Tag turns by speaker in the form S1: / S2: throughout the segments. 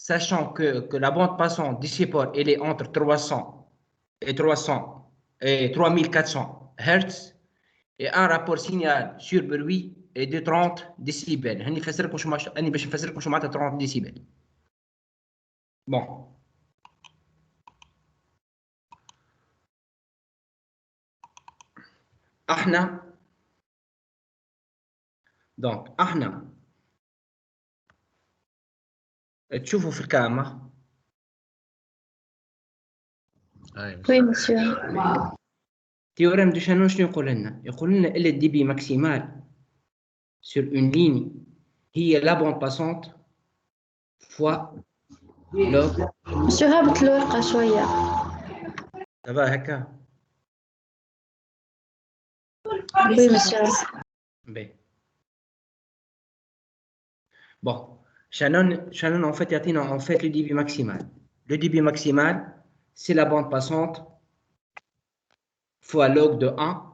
S1: sachant que la bande passante du support elle est entre 300 et 3400 Hz, et un rapport signal sur bruit est de 30 décibels. هني نفسركم شو أنا باش نفسركم شو معناتها 30 décibels. Bon. احنا تشوفوا في الكاميرا.
S2: Oui, monsieur.
S1: تيوريم دو شانون شنو يقول لنا؟ يقول لنا ال دي بي ماكسيمال sur une ligne هي la bande passante fois log.
S2: monsieur هبط الورقة شوية.
S1: دابا هكا.
S2: Oui, monsieur.
S1: بي. Bon, Shannon en fait يعطينا en fait le débit maximal. Le débit maximal, c'est la bande passante fois log de 1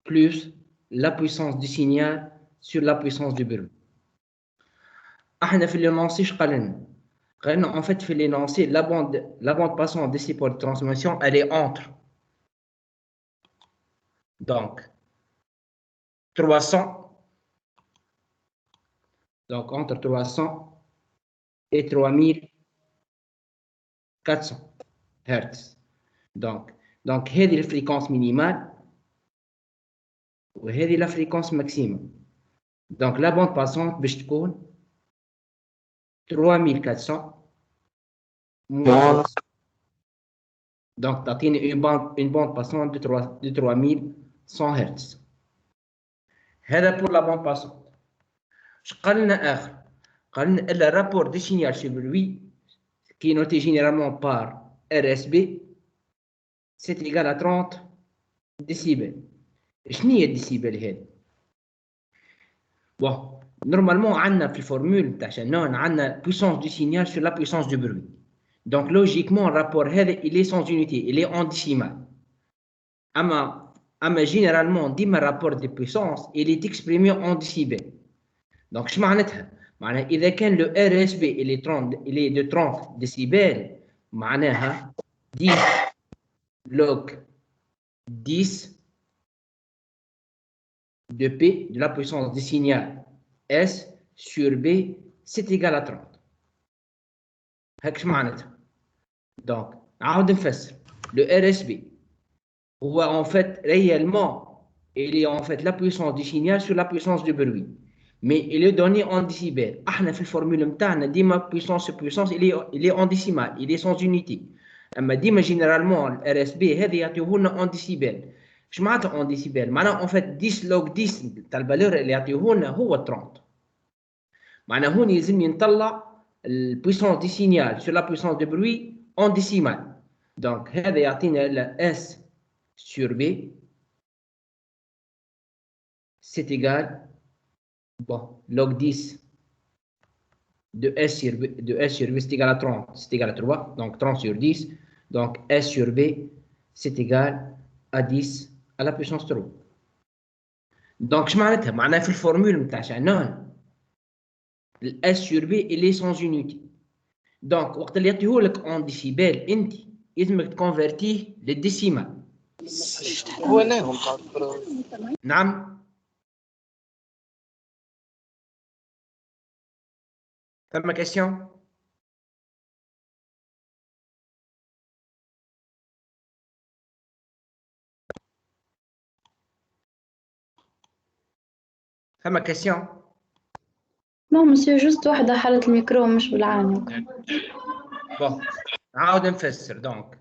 S1: plus la puissance du signal sur la puissance du bruit. احنا في l'énoncé اش قال لنا؟ قال لنا en fait في l'énoncé la bande passante des supports de transmission elle est entre donc 300 donc entre 300 et 3400 Hz. Donc هذه الفريكونس مينيمال وهذه la fréquence maximum. Donc la bande passante باش تكون 3400 moins. Donc تعطيني une bande passante de 3100 Hz. هذا pour la bande passante. اش قال لنا اخر؟ قال لنا le rapport de signal sur bruit qui est noté généralement par RSB c'est égal à 30 décibels. شنو هي الديسيبل هذه؟ Bon, normalement عندنا في الفورمول تاع شانون عندنا puissance du signal sur la puissance du bruit. Donc logiquement le rapport هذا il est sans unité, il est en décimal. اما généralement ديما rapport de puissance il est exprimé en décibels. Donc اش معناتها؟ معناها اذا كان le RSB il est de 30 décibels معناها 10 log 10 de P de la puissance du signal S sur B c'est égal à 30. هاك معناتها. Donc نعاود نفسر. Le RSB هو en fait réellement il est en fait la puissance du signal sur la puissance du bruit. Mais il est donné en décibels. احنا في الفورمule نتاعنا ديما puissance il est en décimal, il est sans unité. اما ديما généralement RSB هذا يعطيوه en décibels. اش معناتها en décibels؟ معناها en fait 10 log 10 تاع الفالور اللي يعطيوه لنا هو 30. معناها هون يلزمني نطلع البويسونس دي سينيال sur la puissance de bruit en décimal. Donc هذا يعطينا S sur B c'est égal bon log 10 de S sur B c'est égal à 30, c'est égal à 3, donc 30 sur 10, donc S sur B c'est égal à 10 à la puissance 3. Donc اش معناتها؟ معناها في الفورمول نتاع شانون S sur B il est sans unité. Donc وقت اللي يعطيهولك en décibel انت لازمك تكونفرتيه للديسيمال. نعم. فما كاستيون؟ فما كاستيون؟
S2: Non, monsieur, juste واحدة حالة الميكرو مش بالعانق.
S1: بون نعاود نفسر. دونك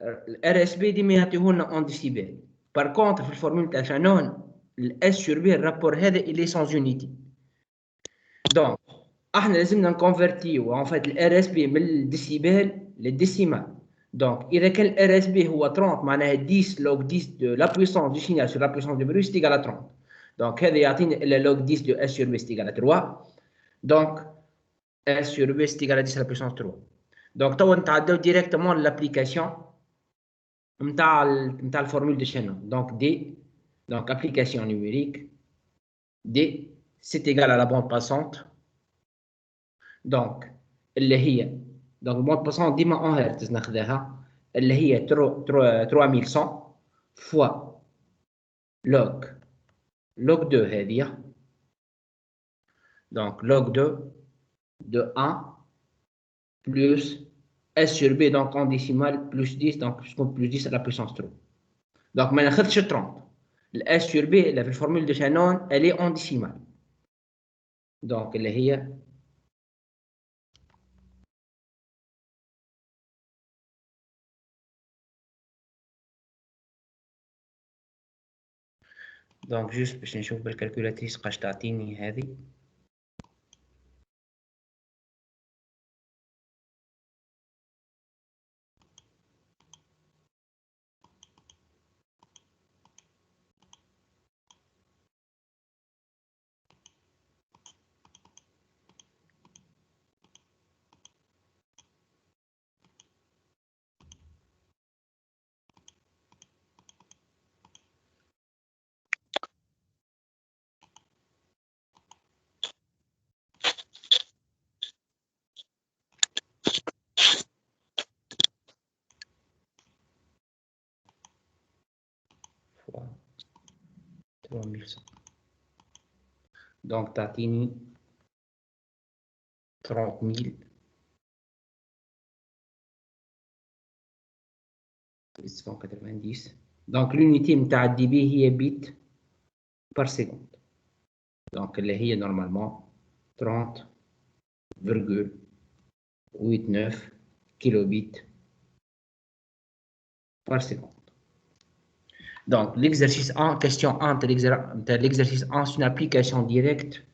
S1: الار اس بي ديما يعطيهولنا اون ديسيبل. بار كونتر في الفورمول تاع شانون الاس سور بي الرابور هذا الي سون يونيتي. دونك احنا لازمنا نكونفرتيو ان فات الار اس بي من الديسيبل للديسيمال. دونك اذا كان الار اس بي هو 30 معناها 10 لوغ 10 دو لا بويسونس دو سينيال سور لا بويسونس دو بروي ستيغال 30. دونك هذا يعطينا الا لوغ 10 دو اس سور بي ستيغال 3. دونك S sur B c'est égal à 10 à la puissance 3. Donc توا نتعداو ديريكتومون لابليكاسيون نتاع الفورمول دو شانون. Donc D donc application numérique D c'est égal à la bande passante donc اللي هي Donc, le mode passant ديما en hertz ناخذها اللي هي 3100 fois log 2 هذه. Donc, log 2 de 1 plus S sur B, donc en décimale, plus 10, donc plus 10 à la puissance 3. Donc, ما ناخذش 30. Le S sur B, la formule de Shannon, elle est en décimale. Donc, اللي هي donc juste باش نشوف بالكالكولاتريس قاش تعطيني هذه. fois 3100. Donc, تعطيني 30,000 690. Donc, l'unité نتاع الدي بي هي بيت par seconde. Donc, اللي هي normalement 30,89 kilobits par seconde. Donc, l'exercice 1, question 1 de l'exercice 1, c'est une application directe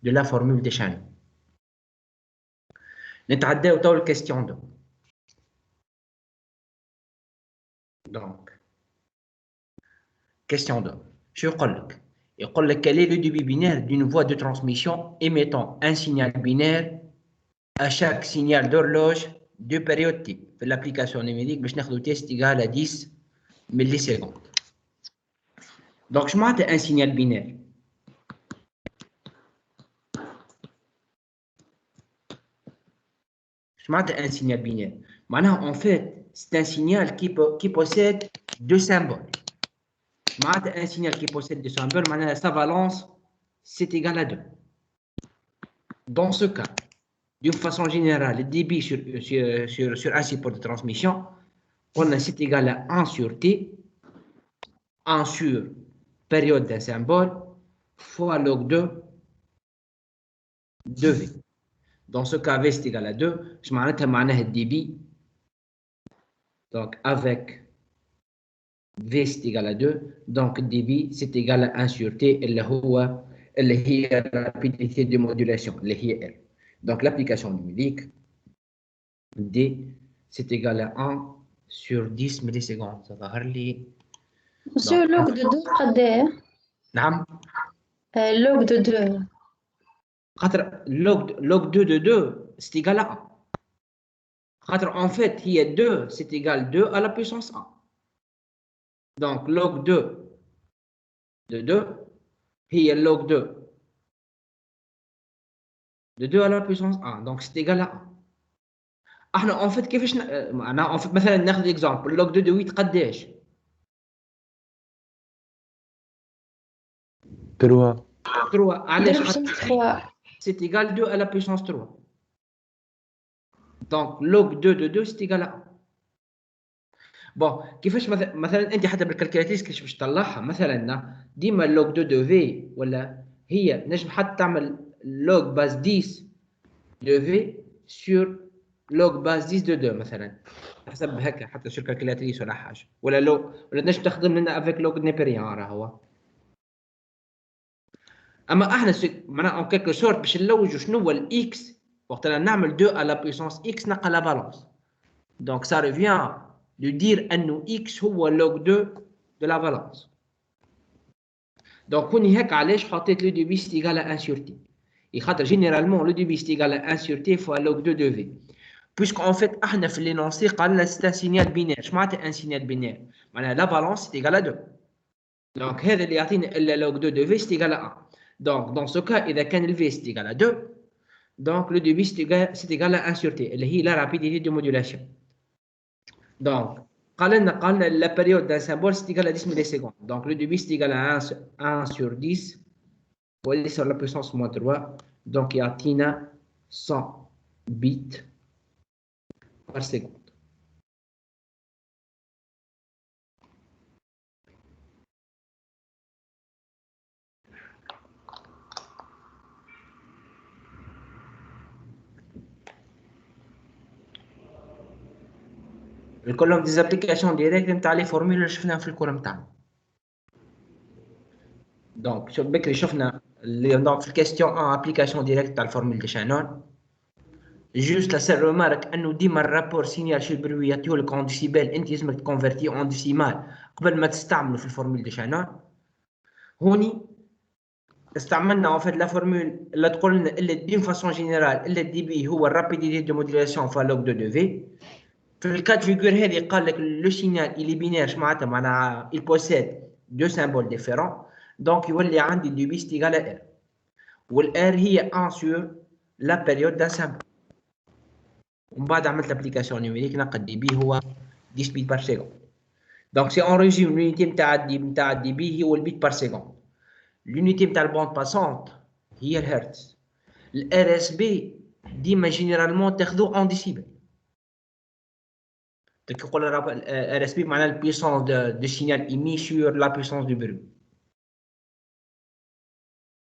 S1: de la formule de Shannon. نتعداو تو الكاستيون 2. Donc, question 2. شو يقول لك؟ يقول لك quel est le débit binaire d'une voie de transmission émettant un signal binaire à chaque signal d'horloge de période type. في l'application numérique باش ناخذوا test égal à 10 millisecondes. Donc, je m'attends un signal binaire. Je m'attends un signal binaire. Maintenant, en fait, c'est un signal qui possède deux symboles. Je m'attends un signal qui possède deux symboles. Maintenant, sa valence, c'est égal à 2. Dans ce cas, d'une façon générale, le débit sur un support de transmission, on a c'est égal à 1 sur T, 1 sur période d'un symbole, fois log 2 de V. Dans ce cas, V c'est égal à 2, je m'arrête à le débit. Donc, avec V c'est égal à 2, donc débit c'est égal à 1 sur T, اللي هي la rapidité de modulation, اللي هي R. Donc, l'application numérique, D c'est égal à 1 sur 10 millisecondes. Ça va لي.
S2: Monsieur, log de 2 قداه؟
S1: نعم.
S2: Log de 2.
S1: log 2 de 2 c'est égal à 1. En fait, il y a 2 c'est égal 2 à la puissance 1. Donc, log 2 de 2, il y a log 2 de 2 à la puissance 1. Donc, c'est égal à 1. En fait, كيفاش en fait مثلا ناخذ exemple log 2 de 8 قداش؟
S3: 3.
S1: 3. علاش؟ c'est égal 2 à la puissance 3. Donc, log 2 de 2 c'est égal à 1. bon كيفاش مثلا انت حتى بالكالكولاتريس كيفاش باش تطلعها مثلا ديما log 2 de v ولا هي نجم حتى تعمل log base 10 de v sur log base 10 de 2 مثلا حسب هكا حتى sur الكالكولاتريس ولا حاجه ولا نجم تخدم لنا avec log نيبريان راهو. اما احنا معناها en quelque sorte باش نلوجوا شنو هو الاكس وقت نعمل 2 à la puissance x نلقى la balance. Donc ça revient de dire أنه x هو log 2 de la valence. Donc هوني هيك علاش حطيت le débit c'est égal à 1 sur t. خاطر généralement le débit c'est égal à 1 sur t fois log 2 de v. Puisqu'en fait احنا في l'énoncé قالنا c'est un signal binaire. اش معناتها un signal binaire؟ معناها la balance c'est égal à 2. Donc هذا اللي يعطينا الا log 2 de v c'est égal à 1. Donc dans ce cas إذا كان le v c'est égal à 2 Donc, le débit, c'est égal à 1 sur t, اللي هي la rapidité de modulation. Donc, la période d'un symbole, c'est égal à 10 millisecondes. Donc, le débit, c'est égal à 1 sur 10, pour sur la puissance moins 3. Donc, il y a 100 bits par seconde. Le colonne des applications directes, نتاع les formules اللي شفناها في الكورة نتاعنا. Donc, شوف بكري شفنا donc في question 1 application directe تاع الفورمول دي شانون. Juste la seule remarque انه ديما الرابور سينيال شو البروي يعطيو لك en décibel انت لازمك تكونفرتي en décimal قبل ما تستعمله في الفورمول دي شانون. هوني استعملنا en fait la formule اللي تقول لنا اللي d'une façon générale اللي الدي بي هو الرابيديتي دو موديلاسيون فوا لوغ دو دو في. في الكات فيغور هذه قال لك لو سينيال إلي بينير اش معناتها il possède deux symboles différents. Donc يولي عندي دي بي ستيغال ار والار هي 1 sur la période d'un symbole. ومن بعد عملت l'application numérique نلقى الدي بي هو 10 bits par seconde. Donc c'est en régime l'unité نتاع الدي بي هو البيت par seconde. l'unité نتاع البوند باسونت هي الهرتز. الار اس بي ديما جينيرالمون تاخذوه en décibel. Donc, RSP, معناها la puissance de signal émis sur la puissance du bruit.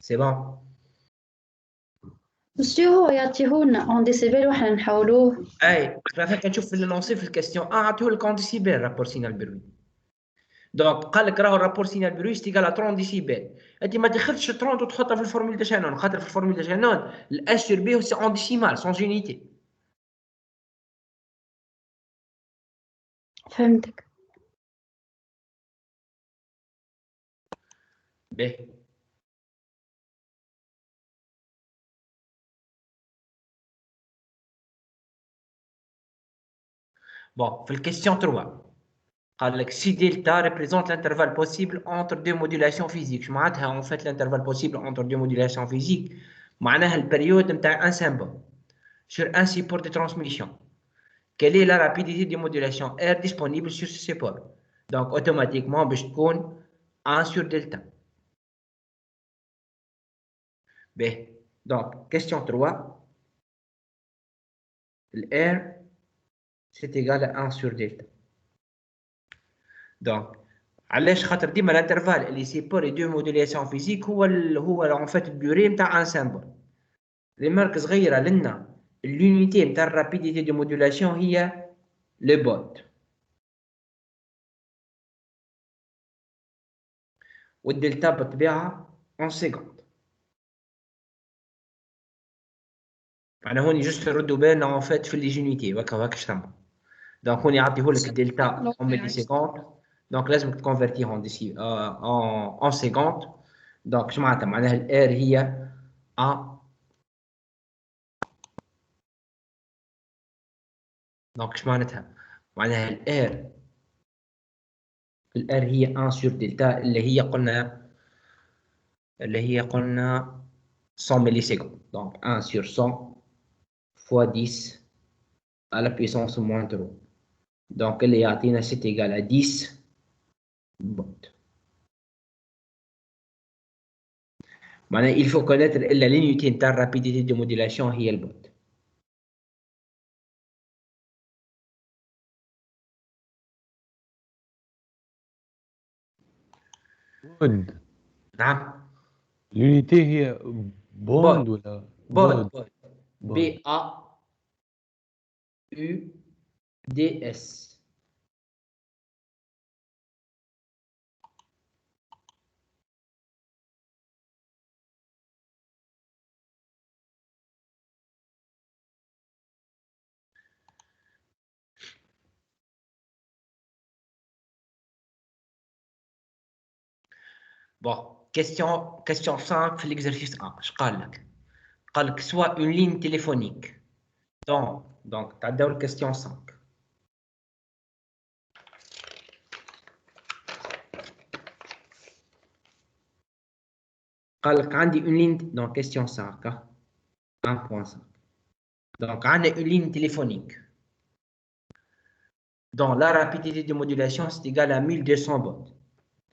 S1: C'est bon.
S2: مسيو هو يعطيهولنا اون ديسيبل وحنا نحولوه.
S1: اي فهذا كنشوف في اللونسي في الكاستيون عطيوه لك اون ديسيبل رابور سينال بروي. دونك قال لك راهو الرابور سينال بروي ستيغال 30 ديسيبل. انت ما تاخذش 30 وتحطها في الفورمول دو شانون خاطر في الفورمول دو شانون الاس سور بي سي اون ديسيمال سون يونيتي.
S2: فهمتك.
S1: باهي. Bon, في الكاستيون 3 قال لك si delta représente l'intervalle possible entre deux modulations physiques. شو معناتها en fait l'intervalle possible entre deux modulations physiques معناها البريود نتاع un symbole sur un support de transmission. Quelle est la rapidité de modulation R disponible sur ce support? Donc automatiquement باش تكون 1 sur delta. باهي. Donc question 3 R c'est égal à 1 sur delta. Donc علاش خاطر ديما الانترفال اللي سيبوري دو موديلاسيون فيزيك هو ان فيت الدوري نتاع ان سامبل. ريمارك صغيره لنا اليونيتي نتاع الرابيديتي دو موديلاسيون هي لو بوت والدلتا بالطبيعه اون سيكوند. معناها هوني جوست نردو بالنا ان فيت في لي جونيتي هكا شتم. دونك هوني يعطيهولك الدلتا اون ميلي سيكوند. دونك لازمك تكونفرتيه اون ديسي اون سيكوند. دونك اش معناتها الار هي ان. دونك اش معناتها الار هي 1 sur دلتا اللي هي قلنا 100 ملي سكند. دونك 1 sur 100 fois 10 à la puissance moins 3. دونك اللي يعطينا سيت ايغال à 10 فولت. معناها il faut connaître الا l'unité نتاع الرابيديتي دو موديلاسيون هي الفولت.
S3: بود.
S1: نعم.
S3: اليونيتي هي بوند ولا
S1: بود
S3: بود.
S1: بي ا يو دي اس. Bon, question 5 في l'exercice 1. اش قال لك؟ قال لك soit une ligne téléphonique. Donc تعداو الكاستيون 5. قال لك عندي une ligne. Donc question 5. 1.5. Donc, on a une ligne téléphonique. Donc, la rapidité de modulation, c'est égal à 1200 baud.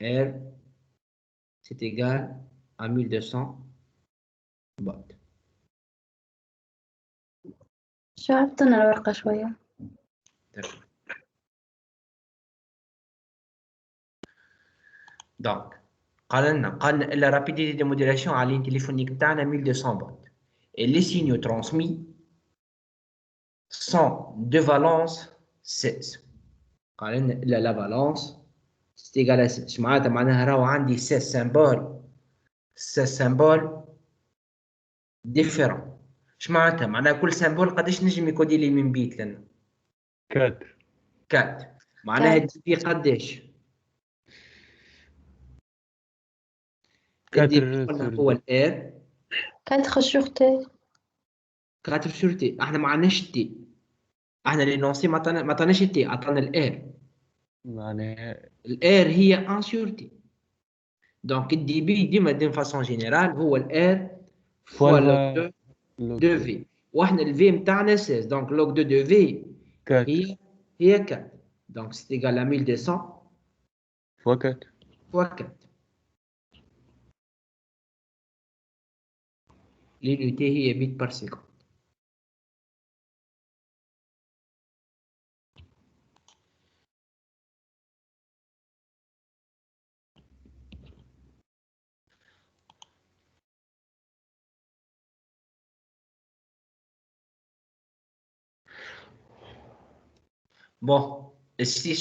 S1: R, c'est égal à 1200 baud.
S2: شو عرفتنا الورقة شوية.
S1: D'accord. Donc, قالنا la rapidité de modulation à la ligne téléphonique بتاعنا 1200 baud. Et les signaux transmis sont de valence 16. قالنا la valence c'est égal à 16. معناها راهو عندي 16 symboles 16 symboles différents. اش معناتها كل سامبول قداش نجم يكودي لي من بيت لنا
S3: 4
S1: 4 معناها الدي بي قداش
S3: 4
S1: الدي بي قلنا هو الار
S2: 4 sur T.
S1: 4 sur تي. احنا ما عندناش تي، احنا لينونسي ما عطاناش تي، عطانا الار.
S3: معناها
S1: الار هي 1 sur تي. دونك الدي بي ديما دين فاسون جينيرال هو الار فوا لوغ دو في، واحنا الفي نتاعنا 16 دونك لوغ دو في
S3: 4
S1: هي 4. دونك سي ايغال ا 1200
S3: فوا 4
S1: فوا 4. l'unité هي bit par seconde. Bon, ici,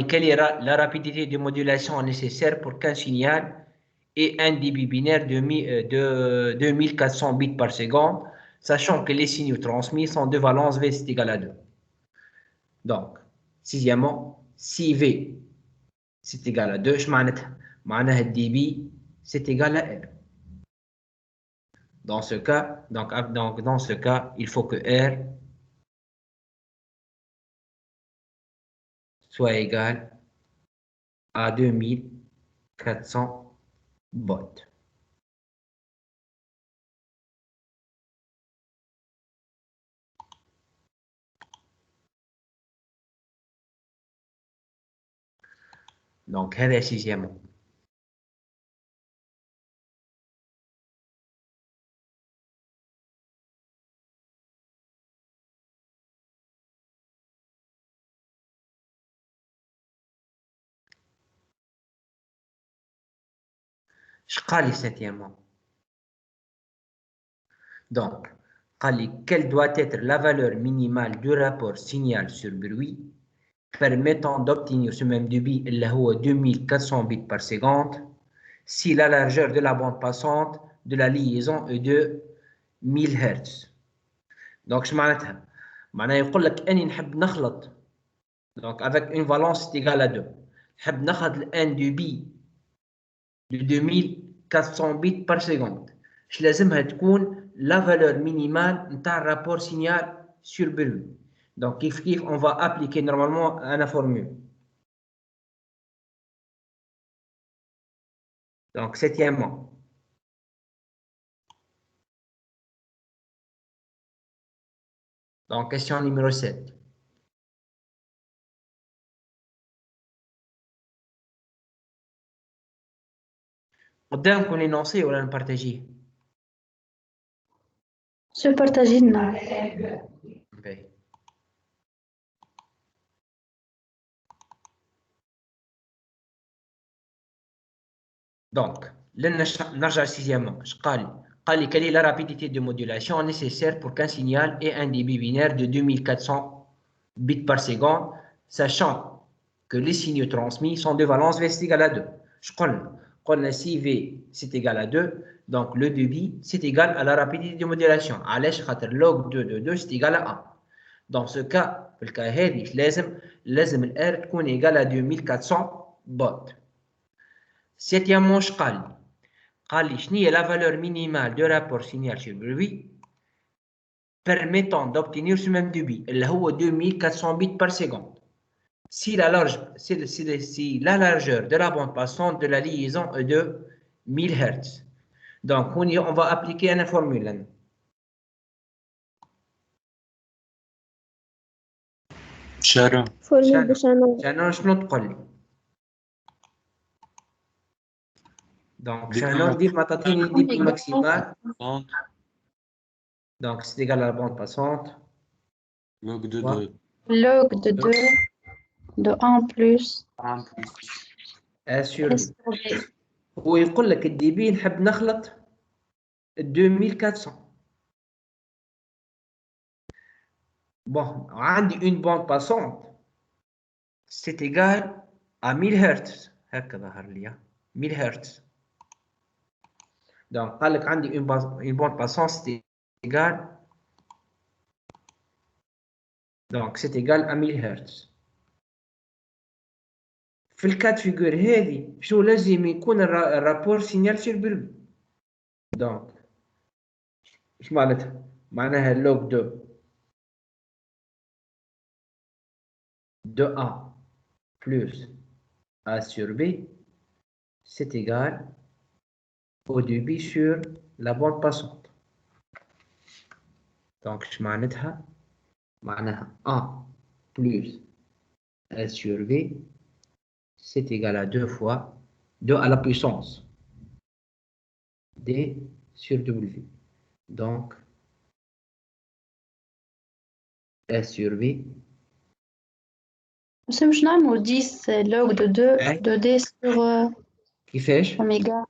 S1: quelle est la rapidité de modulation nécessaire pour qu'un signal ait un débit binaire de 2400 bits par seconde, sachant que les signaux transmis sont de valence V c'est égal à 2. Donc, sixièmement, si V c'est égal à 2, معناتها le débit c'est égal à R. Dans ce cas, dans ce cas, il faut que R soit égal à 2400 baud. Donc, هذا sixièmement. شقالي septièmement. Donc, quelle doit être la valeur minimale du rapport signal sur bruit permettant d'obtenir ce même débit, اللي هو 2400 bits par seconde, si la largeur de la bande passante de la liaison est de 1000 Hz. Donc, je معناتها يقول لك أني نحب نخلط donc avec une valence égale à 2. نحب ناخذ un débit de 2400 bits par seconde. Je لازمها تكون la valeur minimale نتاع rapport signal sur bruit. Donc, كيف on va appliquer normalement la formule. Donc, septièmement. Donc, question numéro 7. قدامكم l'énoncé ولا نبارتاجيه؟
S2: شو partager لنا.
S1: باهي. Donc, نرجع sixièmement. قال لي quelle est la rapidité de modulation nécessaire pour qu'un signal ait un débit binaire de 2400 bits par seconde, sachant que les signaux transmis sont de valence V c'est égal à 2. قلنا si V c'est égal à 2, donc le débit c'est égal à la rapidité de modulation. علاش خاطر log 2 de 2 c'est égal à 1. Dans ce cas, في الكا هذه لازم الR تكون égal à 2400 baud. Septièmement, قال لي شنو هي la valeur minimale de rapport signal sur bruit permettant d'obtenir ce même débit اللي هو 2400 bits par seconde. Si la largeur de la bande passante de la liaison est de 1000 Hz. Donc, on va appliquer une formule.
S4: شارع
S5: فورمي بشانون.
S1: شانون شنو تقول لي؟ دونك شانون ديما تعطيني دي بي ماكسيمال. Donc, c'est égal à la bande passante.
S4: log de
S1: Ouais.
S4: 2
S2: log de 2 de 1 plus1
S4: plus
S1: S sur
S2: S
S1: B.
S2: sur B.
S1: هو يقول لك الدي بي نحب نخلط 2400. Bon, عندي une bande passante. C'est égal à 1000 Hz. هكذا ظهر لي 1000 Hz. Donc, قال لك عندي une bande passante c'est égal. Donc, c'est égal à 1000 Hz. في الكات فيجور هذه شو لازم يكون الرابور سينيال سير بلو. دونك ايش معناتها؟ معناها log de A plus A sur B c'est égal au débit sur la bande passante. Donc ايش معناتها؟ معناها A plus A sur B c'est égal à 2 fois 2 à la puissance D sur W. Donc A sur B
S2: بس مش نعملوا 10 log de 2
S1: أي.
S2: de D sur
S1: كيفاش؟
S2: oméga.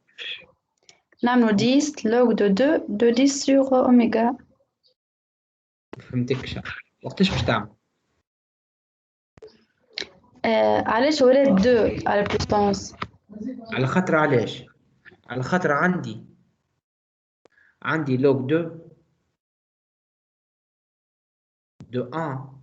S2: نعملوا 10 log de 2 de 10 sur oméga.
S1: فهمتكش وقتاش باش تعمل؟
S2: علاش ولات 2 على puissance؟
S1: على خاطر علاش؟ على خاطر عندي log 2 de 1